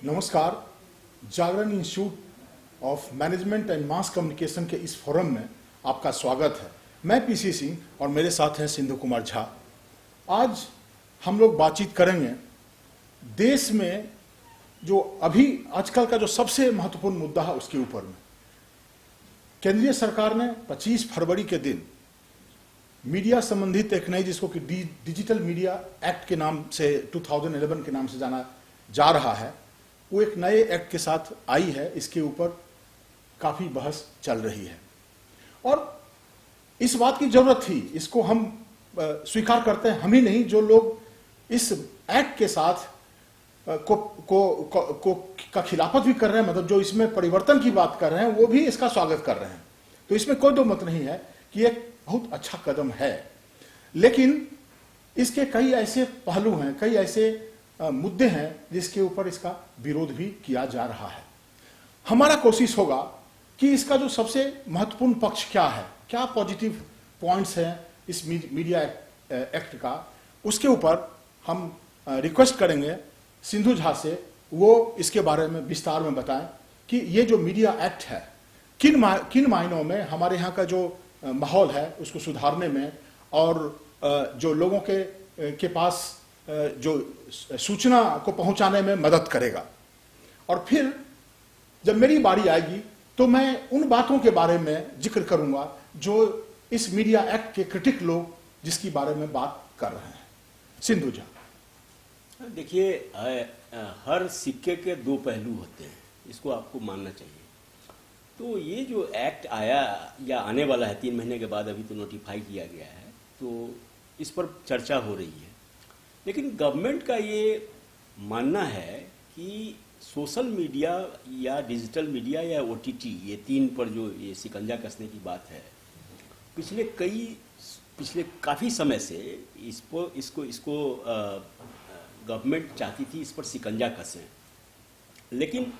नमस्कार। Jagran Institute of Management and Mass Communication के इस फोरम में आपका स्वागत है। मैं पीसी सिंह और मेरे साथ हैं सिंधु कुमार झा। आज हम लोग बातचीत करेंगे देश में जो अभी आजकल का जो सबसे महत्वपूर्ण मुद्दा है उसके ऊपर में। केंद्रीय सरकार ने 25 फरवरी के दिन मीडिया संबंधित एक नई, जिसको कि डिजिटल मीडिया एक्ट के नाम से 2011 के नाम से जाना जा रहा है, वो एक नए एक्ट के साथ आई है। इसके ऊपर काफी बहस चल रही है और इस बात की जरूरत थी, इसको हम स्वीकार करते हैं। हम ही नहीं, जो लोग इस एक्ट के साथ का खिलाफत भी कर रहे हैं, मतलब जो इसमें परिवर्तन की बात कर रहे हैं, वो भी इसका स्वागत कर रहे हैं। तो इसमें कोई दो मत नहीं है कि एक बहुत अच्छा कदम है, लेकिन इसके कई ऐसे पहलू हैं, कई ऐसे मुद्दे हैं जिसके ऊपर इसका विरोध भी किया जा रहा है। हमारा कोशिश होगा कि इसका जो सबसे महत्वपूर्ण पक्ष क्या है, क्या पॉजिटिव पॉइंट्स हैं इस मीडिया एक्ट का, उसके ऊपर हम रिक्वेस्ट करेंगे सिंधु झा से, वो इसके बारे में विस्तार में बताएं कि ये जो मीडिया एक्ट है किन मायनों में हमारे यहाँ का जो माहौल है उसको सुधारने में और जो लोगों के पास जो सूचना को पहुंचाने में मदद करेगा। और फिर जब मेरी बारी आएगी तो मैं उन बातों के बारे में जिक्र करूंगा जो इस मीडिया एक्ट के क्रिटिक लोग जिसकी बारे में बात कर रहे हैं। सिंधु झा। देखिए, हर सिक्के के दो पहलू होते हैं, इसको आपको मानना चाहिए। तो ये जो एक्ट आया या आने वाला है 3 महीने के बाद, अभी तो नोटिफाई किया गया है, तो इस पर चर्चा हो रही है। लेकिन गवर्नमेंट का ये मानना है कि सोशल मीडिया या डिजिटल मीडिया या ओटीटी, ये 3 पर जो ये शिकंजा कसने की बात है, पिछले काफ़ी समय से इसको गवर्नमेंट चाहती थी इस पर शिकंजा कसें। लेकिन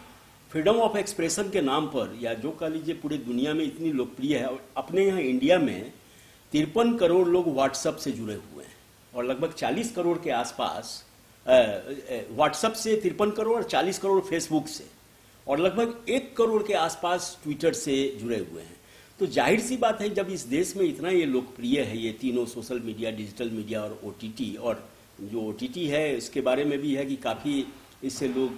फ्रीडम ऑफ एक्सप्रेशन के नाम पर, या जो कह लीजिए पूरी दुनिया में इतनी लोकप्रिय है, और अपने यहाँ इंडिया में 53 करोड़ लोग व्हाट्सएप से जुड़े हुए हैं और लगभग 40 करोड़ के आसपास व्हाट्सएप से 53 करोड़ और 40 करोड़ फेसबुक से, और लगभग 1 करोड़ के आसपास ट्विटर से जुड़े हुए हैं। तो जाहिर सी बात है, जब इस देश में इतना ये लोकप्रिय है, ये तीनों सोशल मीडिया, डिजिटल मीडिया और ओटीटी, और जो ओटीटी है इसके बारे में भी है कि काफ़ी इससे लोग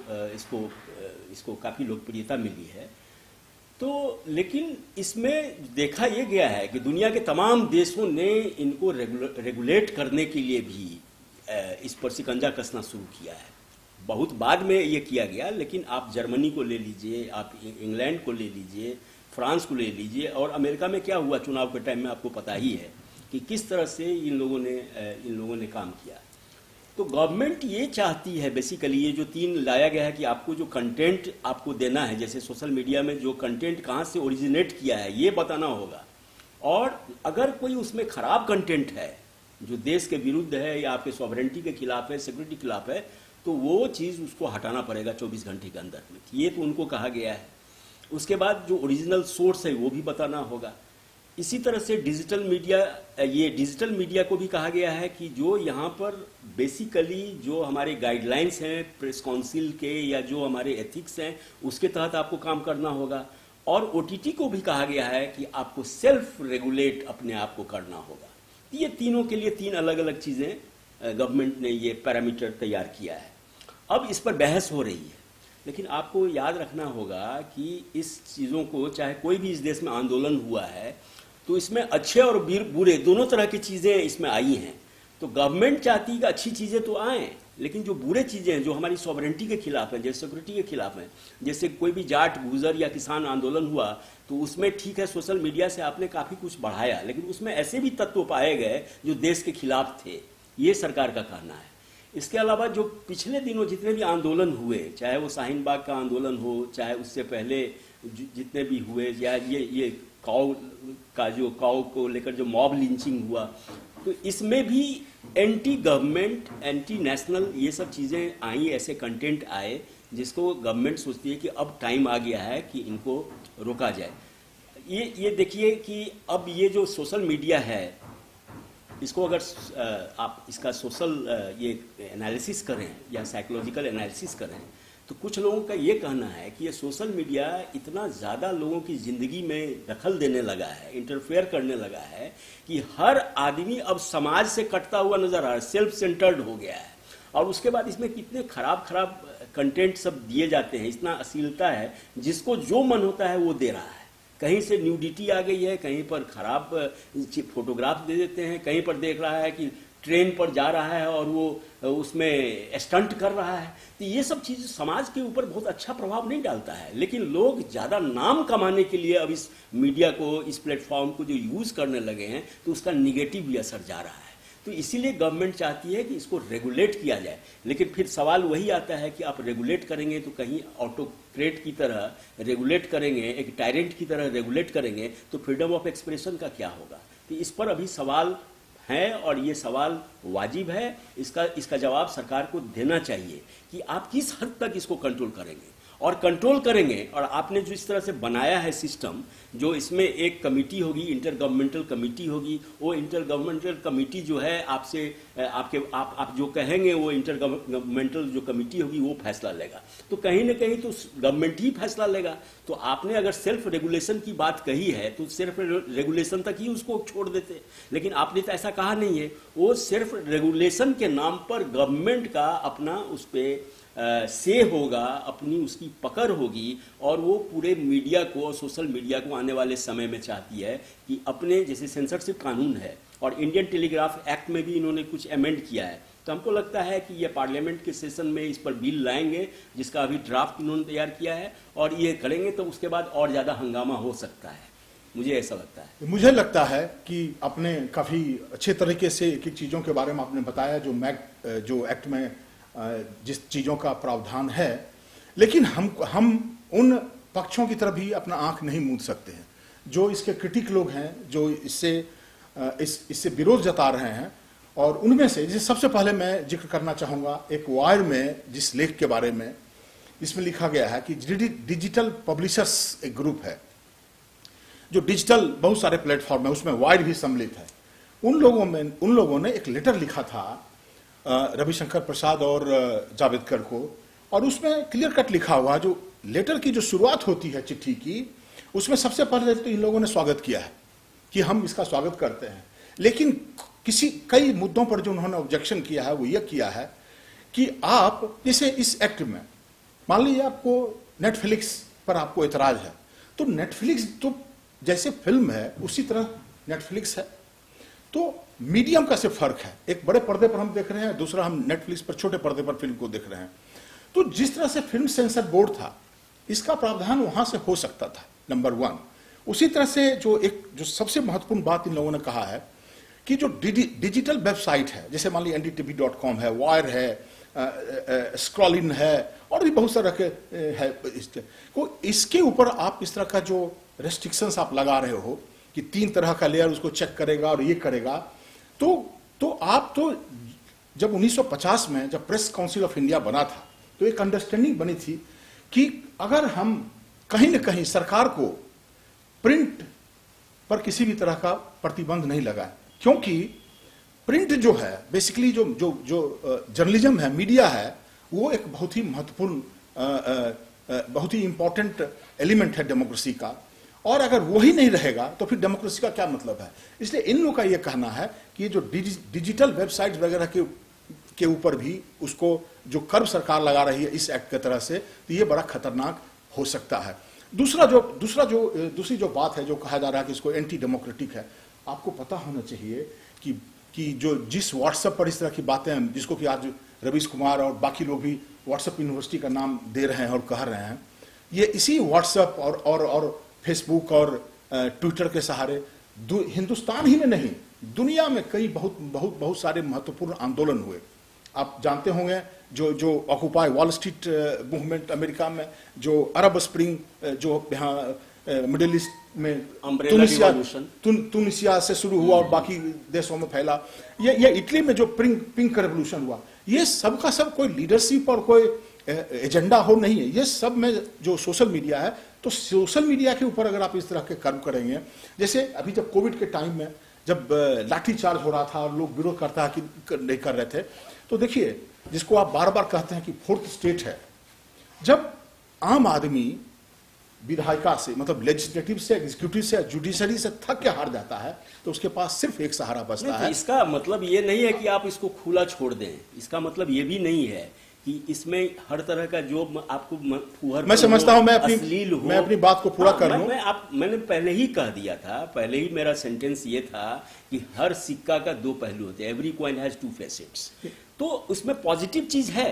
इसको काफ़ी लोकप्रियता मिली है। तो लेकिन इसमें देखा यह गया है कि दुनिया के तमाम देशों ने इनको रेगुलेट करने के लिए भी इस पर शिकंजा कसना शुरू किया है। बहुत बाद में ये किया गया, लेकिन आप जर्मनी को ले लीजिए, आप इंग्लैंड को ले लीजिए, फ्रांस को ले लीजिए, और अमेरिका में क्या हुआ चुनाव के टाइम में आपको पता ही है कि किस तरह से इन लोगों ने काम किया। तो गवर्नमेंट ये चाहती है बेसिकली, ये जो 3 लाया गया है कि आपको जो कंटेंट आपको देना है, जैसे सोशल मीडिया में जो कंटेंट कहाँ से ओरिजिनेट किया है ये बताना होगा, और अगर कोई उसमें खराब कंटेंट है जो देश के विरुद्ध है या आपके सॉवरेंटी के खिलाफ है, सिक्योरिटी के खिलाफ है, तो वो चीज़ उसको हटाना पड़ेगा 24 घंटे के अंदर में। ये तो उनको कहा गया है। उसके बाद जो ओरिजिनल सोर्स है वो भी बताना होगा। इसी तरह से डिजिटल मीडिया को भी कहा गया है कि जो यहाँ पर बेसिकली जो हमारे गाइडलाइंस हैं प्रेस काउंसिल के या जो हमारे एथिक्स हैं उसके तहत आपको काम करना होगा। और ओटीटी को भी कहा गया है कि आपको सेल्फ रेगुलेट अपने आप को करना होगा। ये तीनों के लिए 3 अलग अलग चीज़ें गवर्नमेंट ने ये पैरामीटर तैयार किया है। अब इस पर बहस हो रही है, लेकिन आपको याद रखना होगा कि इस चीज़ों को, चाहे कोई भी इस देश में आंदोलन हुआ है, तो इसमें अच्छे और बुरे दोनों तरह की चीज़ें इसमें आई हैं। तो गवर्नमेंट चाहती है कि अच्छी चीज़ें तो आएँ, लेकिन जो बुरे चीज़ें हैं, जो हमारी सॉवरेंटी के खिलाफ हैं, जैसे सिक्योरिटी के खिलाफ हैं, जैसे कोई भी जाट, गुजर या किसान आंदोलन हुआ, तो उसमें ठीक है सोशल मीडिया से आपने काफ़ी कुछ बढ़ाया, लेकिन उसमें ऐसे भी तत्व पाए गए जो देश के खिलाफ थे। ये सरकार का कहना है। इसके अलावा जो पिछले दिनों जितने भी आंदोलन हुए, चाहे वो शाहीन बाग का आंदोलन हो, चाहे उससे पहले जितने भी हुए, या ये काऊ को लेकर जो मॉब लिंचिंग हुआ, तो इसमें भी एंटी गवर्नमेंट, एंटी नेशनल ये सब चीज़ें आई, ऐसे कंटेंट आए जिसको गवर्नमेंट सोचती है कि अब टाइम आ गया है कि इनको रोका जाए। ये देखिए कि अब ये जो सोशल मीडिया है, इसको अगर आप इसका सोशल ये एनालिसिस करें या साइकोलॉजिकल एनालिसिस करें, तो कुछ लोगों का ये कहना है कि ये सोशल मीडिया इतना ज़्यादा लोगों की ज़िंदगी में दखल देने लगा है, इंटरफेयर करने लगा है कि हर आदमी अब समाज से कटता हुआ नजर आ रहा है, सेल्फ सेंटर्ड हो गया है। और उसके बाद इसमें कितने खराब खराब कंटेंट सब दिए जाते हैं, इतना अश्लीलता है, जिसको जो मन होता है वो दे रहा है। कहीं से न्यूडिटी आ गई है, कहीं पर खराब फोटोग्राफ दे देते हैं, कहीं पर देख रहा है कि ट्रेन पर जा रहा है और वो उसमें स्टंट कर रहा है। तो ये सब चीज़ समाज के ऊपर बहुत अच्छा प्रभाव नहीं डालता है, लेकिन लोग ज़्यादा नाम कमाने के लिए अब इस मीडिया को, इस प्लेटफॉर्म को जो यूज़ करने लगे हैं, तो उसका निगेटिव भी असर जा रहा है। तो इसीलिए गवर्नमेंट चाहती है कि इसको रेगुलेट किया जाए, लेकिन फिर सवाल वही आता है कि आप रेगुलेट करेंगे तो कहीं ऑटोक्रेट की तरह रेगुलेट करेंगे, एक टायरेंट की तरह रेगुलेट करेंगे, तो फ्रीडम ऑफ एक्सप्रेशन का क्या होगा? तो इस पर अभी सवाल है और ये सवाल वाजिब है। इसका जवाब सरकार को देना चाहिए कि आप किस हद तक इसको कंट्रोल करेंगे और कंट्रोल करेंगे। और आपने जो इस तरह से बनाया है सिस्टम, जो इसमें एक कमेटी होगी, इंटर गवर्नमेंटल कमेटी होगी, वो इंटर गवर्नमेंटल कमेटी जो है आपसे आप जो कहेंगे वो इंटर गवर्नमेंटल जो कमेटी होगी वो फैसला लेगा। तो कहीं ना कहीं तो गवर्नमेंट ही फैसला लेगा। तो आपने अगर सेल्फ रेगुलेशन की बात कही है तो सिर्फ रेगुलेशन तक ही उसको छोड़ देते, लेकिन आपने तो ऐसा कहा नहीं है। वो सिर्फ रेगुलेशन के नाम पर गवर्नमेंट का अपना उस पर से होगा, अपनी उसकी पकड़ होगी, और वो पूरे मीडिया को और सोशल मीडिया को आने वाले समय में चाहती है कि अपने, जैसे सेंसरशिप कानून है और इंडियन टेलीग्राफ एक्ट में भी इन्होंने कुछ अमेंड किया है, तो हमको लगता है कि ये पार्लियामेंट के सेशन में इस पर बिल लाएंगे, जिसका अभी ड्राफ्ट इन्होंने तैयार किया है, और ये करेंगे तो उसके बाद और ज़्यादा हंगामा हो सकता है। मुझे ऐसा लगता है। मुझे लगता है कि आपने काफ़ी अच्छे तरीके से एक एक चीज़ों के बारे में आपने बताया जो एक्ट में जिस चीज़ों का प्रावधान है, लेकिन हम उन पक्षों की तरफ भी अपना आंख नहीं मूंद सकते हैं जो इसके क्रिटिक लोग हैं, जो इससे विरोध जता रहे हैं। और उनमें से जैसे सबसे पहले मैं जिक्र करना चाहूँगा एक वायर में जिस लेख के बारे में, इसमें लिखा गया है कि डिजिटल पब्लिशर्स एक ग्रुप है जो डिजिटल बहुत सारे प्लेटफॉर्म है, उसमें वायर भी सम्मिलित है। उन लोगों ने एक लेटर लिखा था रविशंकर प्रसाद और जावड़ेकर को, और उसमें क्लियर कट लिखा हुआ, जो लेटर की जो शुरुआत होती है चिट्ठी की, उसमें सबसे पहले तो इन लोगों ने स्वागत किया है कि हम इसका स्वागत करते हैं। लेकिन कई मुद्दों पर जो उन्होंने ऑब्जेक्शन किया है वो ये किया है कि आप जैसे इस एक्ट में मान लीजिए आपको नेटफ्लिक्स पर आपको एतराज है, तो नेटफ्लिक्स तो जैसे फिल्म है उसी तरह नेटफ्लिक्स है, तो मीडियम का सिर्फ फर्क है। एक बड़े पर्दे पर हम देख रहे हैं, दूसरा हम नेटफ्लिक्स पर छोटे पर्दे पर फिल्म को देख रहे हैं। तो जिस तरह से फिल्म सेंसर बोर्ड था, इसका प्रावधान वहां से हो सकता था, नंबर 1। उसी तरह से जो सबसे महत्वपूर्ण बात इन लोगों ने कहा है कि जो डिजिटल वेबसाइट है, जैसे मान लीजिए ndtv.com है, वायर है, स्क्रॉलिन है, और भी बहुत सारा है, इसके ऊपर आप इस तरह का जो रेस्ट्रिक्शंस आप लगा रहे हो कि 3 तरह का लेयर उसको चेक करेगा और ये करेगा, तो आप तो जब 1950 में जब प्रेस काउंसिल ऑफ इंडिया बना था, तो एक अंडरस्टैंडिंग बनी थी कि अगर हम कहीं न कहीं सरकार को प्रिंट पर किसी भी तरह का प्रतिबंध नहीं लगाए, क्योंकि प्रिंट जो है बेसिकली जो जर्नलिज्म है, मीडिया है, वो एक बहुत ही महत्वपूर्ण, बहुत ही इंपॉर्टेंट एलिमेंट है डेमोक्रेसी का, और अगर वही नहीं रहेगा तो फिर डेमोक्रेसी का क्या मतलब है। इसलिए इन लोगों का ये कहना है कि जो डिजिटल वेबसाइट वगैरह के ऊपर भी उसको जो कर्व सरकार लगा रही है इस एक्ट की तरह से, तो ये बड़ा खतरनाक हो सकता है। दूसरी जो बात है, जो कहा जा रहा है कि इसको एंटी डेमोक्रेटिक है, आपको पता होना चाहिए कि जो जिस व्हाट्सएप पर इस तरह की बातें, जिसको कि आज रवीश कुमार और बाकी लोग भी व्हाट्सएप यूनिवर्सिटी का नाम दे रहे हैं और कह रहे हैं, ये इसी व्हाट्सएप और फेसबुक और ट्विटर के सहारे हिंदुस्तान ही में नहीं, दुनिया में कई बहुत सारे महत्वपूर्ण आंदोलन हुए। आप जानते होंगे जो occupy wall street movement America में, जो अरब स्प्रिंग जो यहाँ मिडिल ईस्ट में तुनिसिया से शुरू हुआ और बाकी देशों में फैला, ये इटली में जो पिंक रेवोल्यूशन हुआ, ये सब का सब कोई लीडरशिप और कोई एजेंडा हो नहीं है, ये सब में जो सोशल मीडिया है। तो सोशल मीडिया के ऊपर अगर आप इस तरह के कर्म करेंगे, जैसे अभी जब कोविड के टाइम में जब लाठी चार्ज हो रहा था और लोग विरोध करता नहीं कर रहे थे, तो देखिए जिसको आप बार बार कहते हैं कि 4th स्टेट है, जब आम आदमी विधायिका से, मतलब लेजिस्लेटिव से, एग्जीक्यूटिव से, जुडिशरी से थक के हार जाता है, तो उसके पास सिर्फ एक सहारा बचता नहीं, तो है। इसका मतलब ये नहीं है कि आप इसको खुला छोड़ दें। इसका मतलब ये भी नहीं है कि इसमें हर तरह का जो आपको फुहर, मैं समझता हूं, मैं अश्लील अपनी बात को पूरा कर लूं। मैंने पहले ही कह दिया था, पहले ही मेरा सेंटेंस ये था कि हर सिक्का का दो पहलू होते हैं, every coin has two facets. तो उसमें पॉजिटिव चीज है,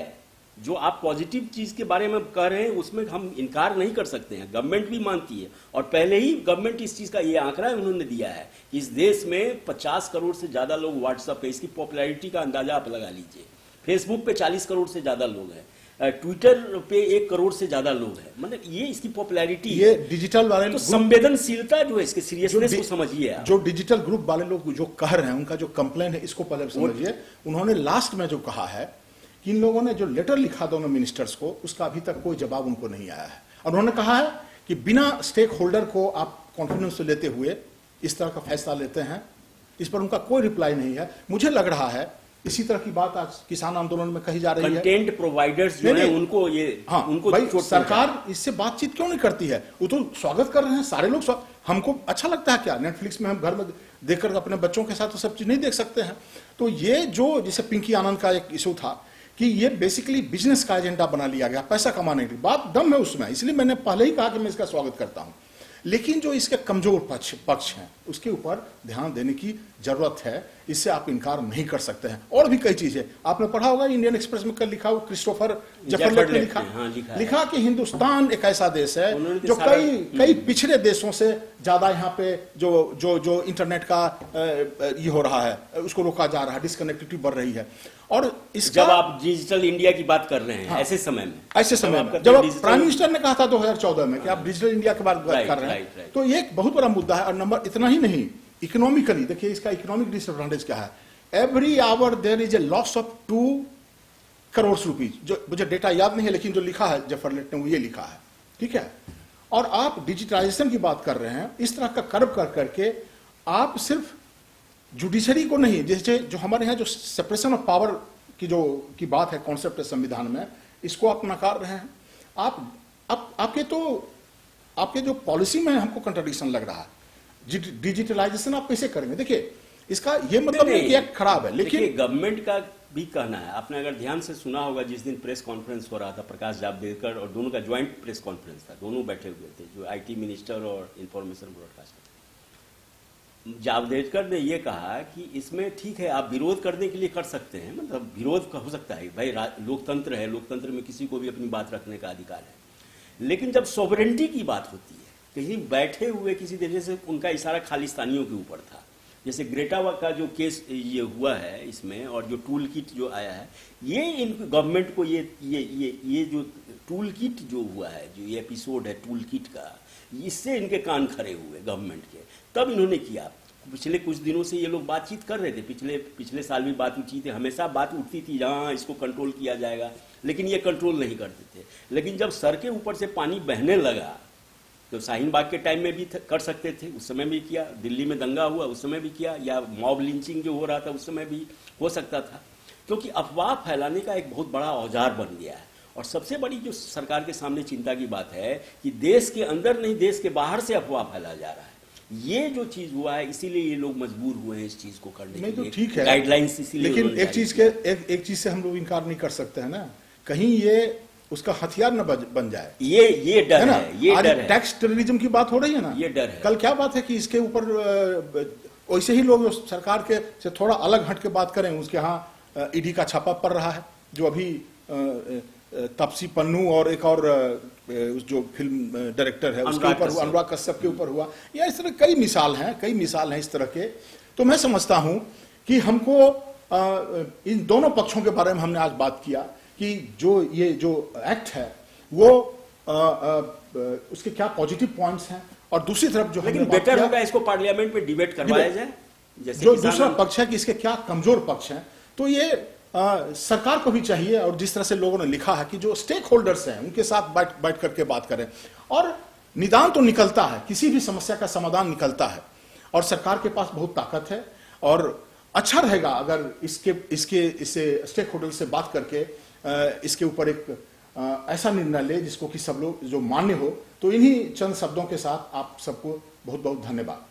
जो आप पॉजिटिव चीज के बारे में कह रहे हैं उसमें हम इनकार नहीं कर सकते हैं, गवर्नमेंट भी मानती है। और पहले ही गवर्नमेंट इस चीज का ये आंकड़ा उन्होंने दिया है कि इस देश में 50 करोड़ से ज्यादा लोग व्हाट्सएप पे, इसकी पॉपुलैरिटी का अंदाजा आप लगा लीजिए। फेसबुक पे 40 करोड़ से ज्यादा लोग हैं, ट्विटर पे 1 करोड़ से ज्यादा लोग हैं। मतलब ये इसकी पॉपुलैरिटी, ये डिजिटल वाले तो संवेदनशीलता जो है, इसके सीरियसनेस को समझिए आप। जो डिजिटल ग्रुप वाले लोग जो कह रहे हैं, उनका जो कंप्लेन है, इसको पहले समझिए। उन्होंने लास्ट में जो कहा है कि इन लोगों ने जो लेटर लिखा दोनों मिनिस्टर्स को, उसका अभी तक कोई जवाब उनको नहीं आया है। और उन्होंने कहा है कि बिना स्टेक होल्डर को आप कॉन्फिडेंस लेते हुए इस तरह का फैसला लेते हैं, इस पर उनका कोई रिप्लाई नहीं है। मुझे लग रहा है इसी तरह की बात आज किसान आंदोलन में कही जा रही है। कंटेंट प्रोवाइडर्स जो है उनको ये, हाँ, उनको भाई सरकार इससे बातचीत क्यों नहीं करती है? वो तो स्वागत कर रहे हैं सारे लोग। हमको अच्छा लगता है क्या? नेटफ्लिक्स में हम घर में देखकर अपने बच्चों के साथ तो सब चीज नहीं देख सकते हैं। तो ये जो जैसे पिंकी आनंद का एक इशू था कि ये बेसिकली बिजनेस का एजेंडा बना लिया गया, पैसा कमाने की बात दम है उसमें, इसलिए मैंने पहले ही कहा कि मैं इसका स्वागत करता हूं। लेकिन जो इसके कमजोर पक्ष हैं उसके ऊपर ध्यान देने की जरूरत है, इससे आप इनकार नहीं कर सकते हैं। और भी कई चीजें आपने पढ़ा होगा, इंडियन एक्सप्रेस में कल लिखा हुआ क्रिस्टोफर जफरलेट ने लिखा कि हिंदुस्तान एक ऐसा देश है जो कई पिछड़े देशों से ज्यादा यहाँ पे जो इंटरनेट का ये हो रहा है, उसको रोका जा रहा है, डिस्कनेक्टिविटी बढ़ रही है। और इसका जब आप डिजिटल इंडिया की बात कर रहे हैं, हाँ, ऐसे समय में जब प्राइम मिनिस्टर ने कहा था 2014 में कि आप डिजिटल इंडिया की बात कर रहे हैं, तो ये एक बहुत बड़ा मुद्दा है। और नंबर इतना ही नहीं, इकोनॉमिकली देखिए इसका इकोनॉमिक डिसएडवांटेज क्या है। Every hour there is a loss of 2 crore rupees, जो मुझे डेटा याद नहीं है, लेकिन जो लिखा है जफरलेट ने वो ये लिखा है, ठीक है। और आप डिजिटलाइजेशन की बात कर रहे हैं, इस तरह का कर्व कर करके आप सिर्फ जुडिशरी को नहीं, जैसे जो हमारे यहाँ जो सेपरेशन ऑफ पावर की बात है, कॉन्सेप्ट है संविधान में, इसको आप नकार रहे हैं। आपके जो पॉलिसी में हमको कंट्राडिक्शन लग रहा है। डिजिटलाइजेशन आप कैसे करेंगे? देखिए इसका ये मतलब नहीं कि खराब है, लेकिन गवर्नमेंट का भी कहना है। आपने अगर ध्यान से सुना होगा, जिस दिन प्रेस कॉन्फ्रेंस हो रहा था, प्रकाश जावड़ेकर और दोनों का ज्वाइंट प्रेस कॉन्फ्रेंस था, दोनों बैठे हुए थे, जो आईटी मिनिस्टर और इंफॉर्मेशन ब्रॉडकास्टर। जावड़ेकर ने यह कहा कि इसमें ठीक है, आप विरोध करने के लिए कर सकते हैं, मतलब विरोध हो सकता है, भाई लोकतंत्र है, लोकतंत्र में किसी को भी अपनी बात रखने का अधिकार है। लेकिन जब सॉवरेनिटी की बात होती है, कहीं बैठे हुए किसी देश से, उनका इशारा खालिस्तानियों के ऊपर था। जैसे ग्रेटा का जो केस ये हुआ है इसमें, और जो टूल किट जो आया है, ये इन गवर्नमेंट को ये जो टूल किट जो हुआ है, जो ये एपिसोड है टूल किट का, इससे इनके कान खड़े हुए गवर्नमेंट के। तब इन्होंने किया। पिछले कुछ दिनों से ये लोग बातचीत कर रहे थे, पिछले साल भी बात उठी थी, हमेशा बात उठती थी जहाँ इसको कंट्रोल किया जाएगा, लेकिन ये कंट्रोल नहीं करते थे। लेकिन जब सर के ऊपर से पानी बहने लगा, तो शाहीन बाग के टाइम में भी कर सकते थे, उस समय भी किया, दिल्ली में दंगा हुआ उस समय भी किया, या मॉब लिंचिंग जो हो रहा था उस समय भी हो सकता था, क्योंकि अफवाह फैलाने का एक बहुत बड़ा औजार बन गया है। और सबसे बड़ी जो सरकार के सामने चिंता की बात है कि देश के अंदर नहीं, देश के बाहर से अफवाह फैला जा रहा है। ये जो चीज हुआ है, इसीलिए ये लोग मजबूर हुए हैं इस चीज को करने के लिए। तो ठीक है, गाइडलाइंस इसीलिए। लेकिन एक चीज से हम लोग इनकार नहीं कर सकते हैं ना, कहीं ये उसका हथियार न बन जाए। ये डर है, ये डर है। टैक्स टेररिज्म की बात हो रही है ना, ये डर है। कल क्या बात है कि इसके ऊपर वैसे ही लोग सरकार के से थोड़ा अलग हट के बात करें, उसके यहाँ ईडी का छापा पड़ रहा है, जो अभी तापसी पन्नू और एक और जो फिल्म डायरेक्टर है उसके ऊपर, अनुराग कश्यप के ऊपर हुआ। या इस तरह कई मिसाल हैं इस तरह के। तो मैं समझता हूं कि हमको इन दोनों पक्षों के बारे में हमने आज बात किया कि ये जो एक्ट है वो उसके क्या पॉजिटिव पॉइंट्स हैं, और दूसरी तरफ जो लेकिन बेटर होगा इसको पार्लियामेंट में डिबेट करवाया जाए। जैसे जो दूसरा पक्ष है कि इसके क्या कमजोर पक्ष हैं, तो ये सरकार को भी चाहिए, और जिस तरह से लोगों ने लिखा है कि जो स्टेक होल्डर्स हैं उनके साथ बैठ करके बात करें, और निदान तो निकलता है, किसी भी समस्या का समाधान निकलता है, और सरकार के पास बहुत ताकत है। और अच्छा रहेगा अगर इससे स्टेक होल्डर से बात करके इसके ऊपर एक ऐसा निर्णय ले जिसको कि सब लोग जो मान्य हो। तो इन्हीं चंद शब्दों के साथ आप सबको बहुत बहुत धन्यवाद।